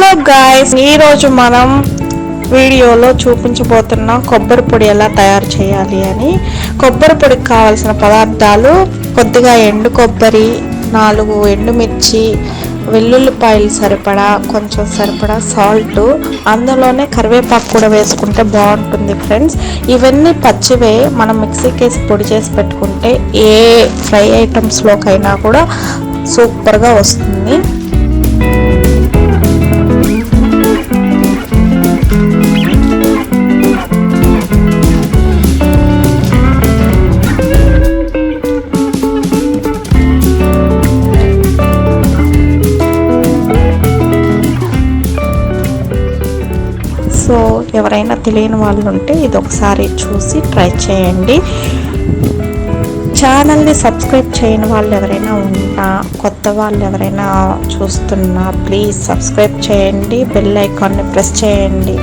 Hello guys, ఈరోజు మనం వీడియోలో చూపించబోతున్న కొబ్బరి పొడి ఎలా తయారు చేయాలి అని. కొబ్బరి పొడికి కావాల్సిన పదార్థాలు: కొద్దిగా ఎండు కొబ్బరి, 4 ఎండుమిర్చి, వెల్లుల్లిపాయలు సరిపడా, కొంచెం సరిపడా సాల్ట్, అందులోనే కరివేపాకు కూడా వేసుకుంటే బాగుంటుంది ఫ్రెండ్స్. ఇవన్నీ పచ్చివే, మనం మిక్సీకి వేసి పొడి చేసి పెట్టుకుంటే ఏ ఫ్రై ఐటమ్స్లోకైనా కూడా సూపర్గా వస్తుంది. సో ఎవరైనా తెలియని వాళ్ళు ఉంటే ఇది ఒకసారి చూసి ట్రై చేయండి. ఛానల్ని సబ్స్క్రైబ్ చేయని వాళ్ళు ఎవరైనా ఉన్నా, కొత్త వాళ్ళు ఎవరైనా చూస్తున్నా, ప్లీజ్ సబ్స్క్రైబ్ చేయండి, బెల్ ఐకాన్ని ప్రెస్ చేయండి.